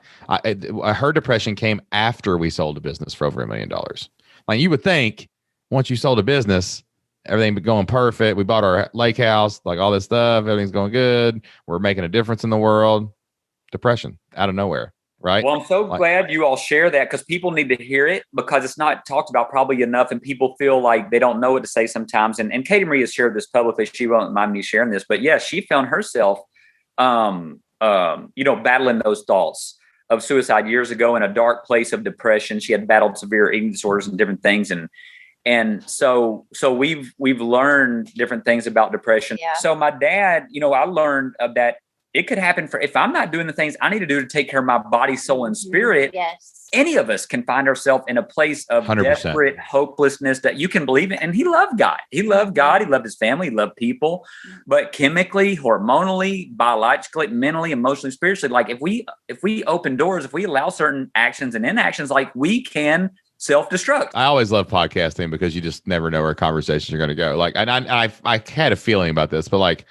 heard depression came after we sold a business for over $1 million. Like you would think, once you sold a business, everything be going perfect. We bought our lake house, like all this stuff. Everything's going good. We're making a difference in the world. Depression out of nowhere. Right. Well, I'm so glad you all share that because people need to hear it because it's not talked about probably enough and people feel like they don't know what to say sometimes. And Katie Marie has shared this publicly. She won't mind me sharing this, but yeah, she found herself, battling those thoughts of suicide years ago in a dark place of depression. She had battled severe eating disorders and different things. And so we've learned different things about depression. Yeah. So my dad, I learned that it could happen if I'm not doing the things I need to do to take care of my body, soul, and spirit. Yes. Any of us can find ourselves in a place of 100%. Desperate hopelessness that you can believe in. And he loved God. He loved God. He loved his family. He loved people. But chemically, hormonally, biologically, mentally, emotionally, spiritually, like if we open doors, if we allow certain actions and inactions, like we can self-destruct. I always love podcasting because you just never know where conversations are going to go. Like, and I had a feeling about this, but like,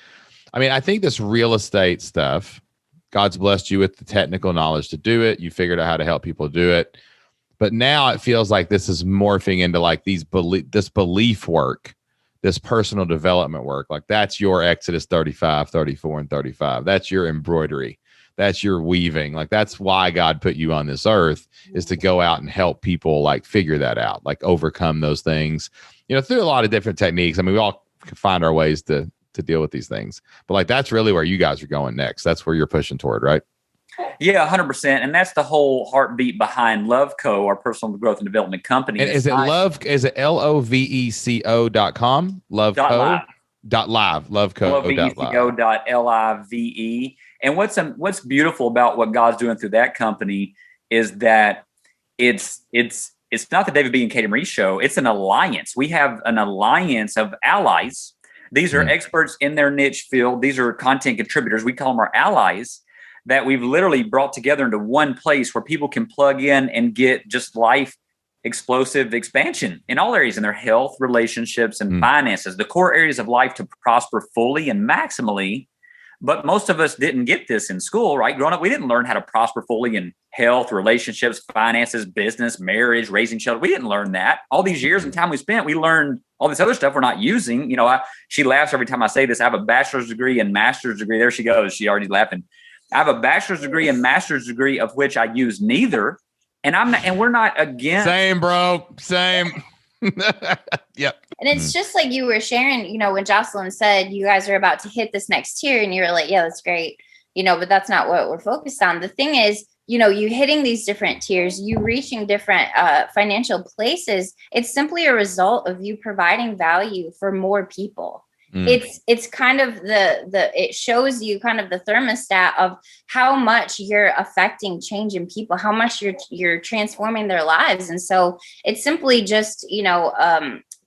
I mean, I think this real estate stuff, God's blessed you with the technical knowledge to do it. You figured out how to help people do it. But now it feels like this is morphing into like this belief work, this personal development work. Like that's your Exodus 35, 34, and 35. That's your embroidery. That's your weaving. Like that's why God put you on this earth, is to go out and help people like figure that out, like overcome those things, through a lot of different techniques. I mean, we all can find our ways to deal with these things, but like that's really where you guys are going next. That's where you're pushing toward, right? Yeah, 100%. And that's the whole heartbeat behind LoveCo, our personal growth and development company. And is it LoveCo.com? LoveCo.live. LoveCo.live. And what's beautiful about what God's doing through that company is that it's not the David B. and Katie Marie show. It's an alliance. We have an alliance of allies. These are experts in their niche field. These are content contributors. We call them our allies that we've literally brought together into one place where people can plug in and get just life explosive expansion in all areas in their health, relationships, and finances, the core areas of life to prosper fully and maximally. But most of us didn't get this in school, right? Growing up, we didn't learn how to prosper fully in health, relationships, finances, business, marriage, raising children. We didn't learn that. All these years and time we spent, we learned all this other stuff we're not using. She laughs every time I say this. I have a bachelor's degree and master's degree. There she goes. She already laughing. I have a bachelor's degree and master's degree of which I use neither. And we're not against. Same, bro. Same. Yep. And it's just like you were sharing, when Jocelyn said you guys are about to hit this next tier and you were like, yeah, that's great. But that's not what we're focused on. The thing is, you hitting these different tiers, you reaching different financial places. It's simply a result of you providing value for more people. It's kind of it shows you kind of the thermostat of how much you're affecting change in people, how much you're transforming their lives. And so it's simply just,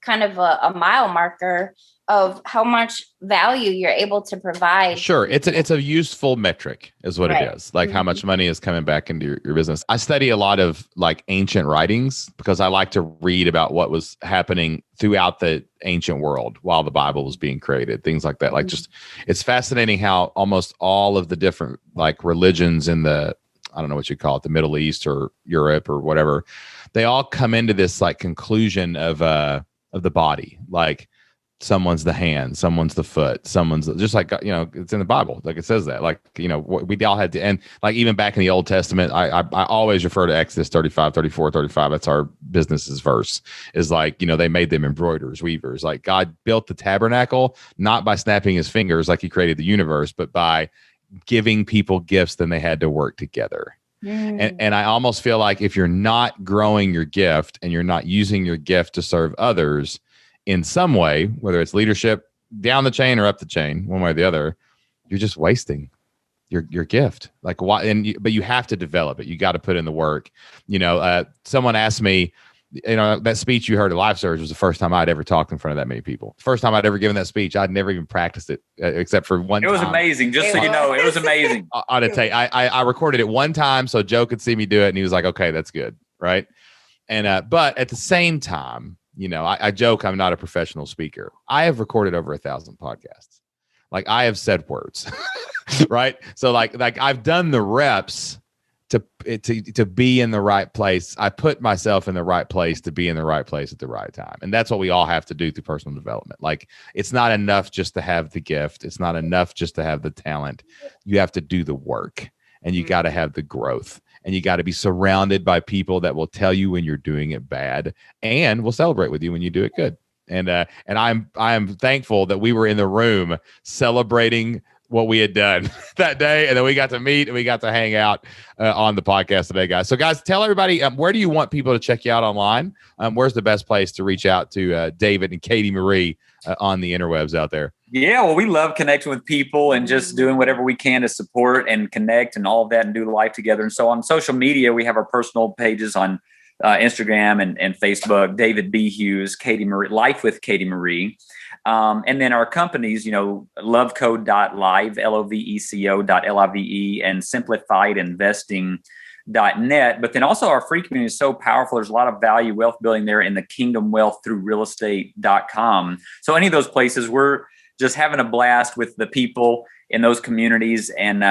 kind of a mile marker of how much value you're able to provide. Sure. It's a useful metric is what it is. Like how much money is coming back into your business. I study a lot of like ancient writings because I like to read about what was happening throughout the ancient world while the Bible was being created, things like that. Like just, it's fascinating how almost all of the different like religions in I don't know what you call it, the Middle East or Europe or whatever, they all come into this like conclusion of the body. Like someone's the hand, someone's the foot, someone's just like, it's in the Bible. Like it says that, like, we all had to, and like even back in the Old Testament, I always refer to Exodus 35, 34, 35. That's our business's verse, is like, they made them embroiderers, weavers. Like God built the tabernacle, not by snapping his fingers like he created the universe, but by giving people gifts, then they had to work together. And I almost feel like if you're not growing your gift and you're not using your gift to serve others in some way, whether it's leadership down the chain or up the chain, one way or the other, you're just wasting your gift. Like why? But you have to develop it. You got to put in the work. Someone asked me, that speech you heard at Life Surge was the first time I'd ever talked in front of that many people. First time I'd ever given that speech. I'd never even practiced it except for one time. It was amazing. Just so you know, it was amazing. I recorded it one time so Joe could see me do it, and he was like, okay, that's good. Right. And, but at the same time, I joke I'm not a professional speaker. I have recorded over 1,000 podcasts. Like I have said words, right? So like I've done the reps to be in the right place. I put myself in the right place to be in the right place at the right time. And that's what we all have to do through personal development. Like it's not enough just to have the gift. It's not enough just to have the talent. You have to do the work, and you got to have the growth, and you got to be surrounded by people that will tell you when you're doing it bad and will celebrate with you when you do it good. And I'm thankful that we were in the room celebrating what we had done that day, and then we got to meet and we got to hang out on the podcast today, guys. So guys, tell everybody, where do you want people to check you out online? Where's the best place to reach out to David and Katie Marie on the interwebs out there? Yeah, well, we love connecting with people and just doing whatever we can to support and connect and all of that and do life together. And so on social media, we have our personal pages on Instagram and Facebook, David B. Hughes, Katie Marie, Life with Katie Marie. And then our companies, LoveCo.live, LOVECO.LIVE, and SimplifiedInvesting.net. But then also our free community is so powerful. There's a lot of value, wealth building there in the Kingdom Wealth through realestate.com. So any of those places, we're just having a blast with the people in those communities, and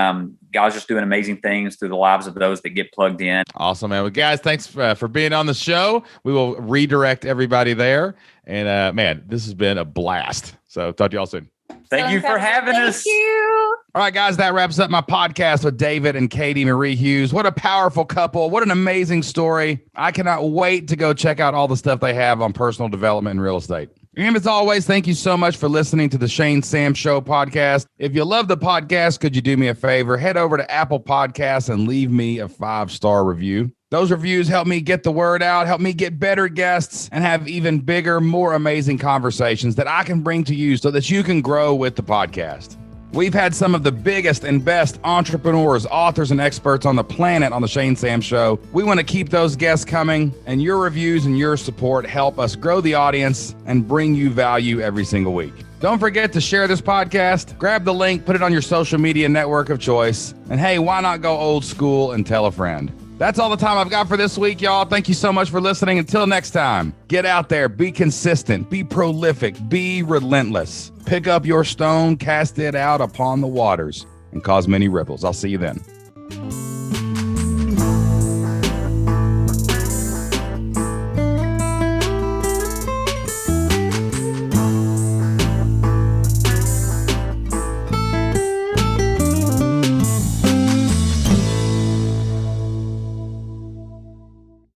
God's just doing amazing things through the lives of those that get plugged in. Awesome, man. Well, guys, thanks for being on the show. We will redirect everybody there. And man, this has been a blast. So talk to y'all soon. Thank you for having us. Thank you. All right, guys, that wraps up my podcast with David and Katie Marie Hughes. What a powerful couple. What an amazing story. I cannot wait to go check out all the stuff they have on personal development and real estate. And as always, thank you so much for listening to the Shane Sams Show podcast. If you love the podcast, could you do me a favor? Head over to Apple Podcasts and leave me a 5-star review. Those reviews help me get the word out, help me get better guests, and have even bigger, more amazing conversations that I can bring to you so that you can grow with the podcast. We've had some of the biggest and best entrepreneurs, authors, and experts on the planet on the Shane Sams Show. We want to keep those guests coming, and your reviews and your support help us grow the audience and bring you value every single week. Don't forget to share this podcast. Grab the link, put it on your social media network of choice. And hey, why not go old school and tell a friend? That's all the time I've got for this week, y'all. Thank you so much for listening. Until next time, get out there, be consistent, be prolific, be relentless. Pick up your stone, cast it out upon the waters, and cause many ripples. I'll see you then.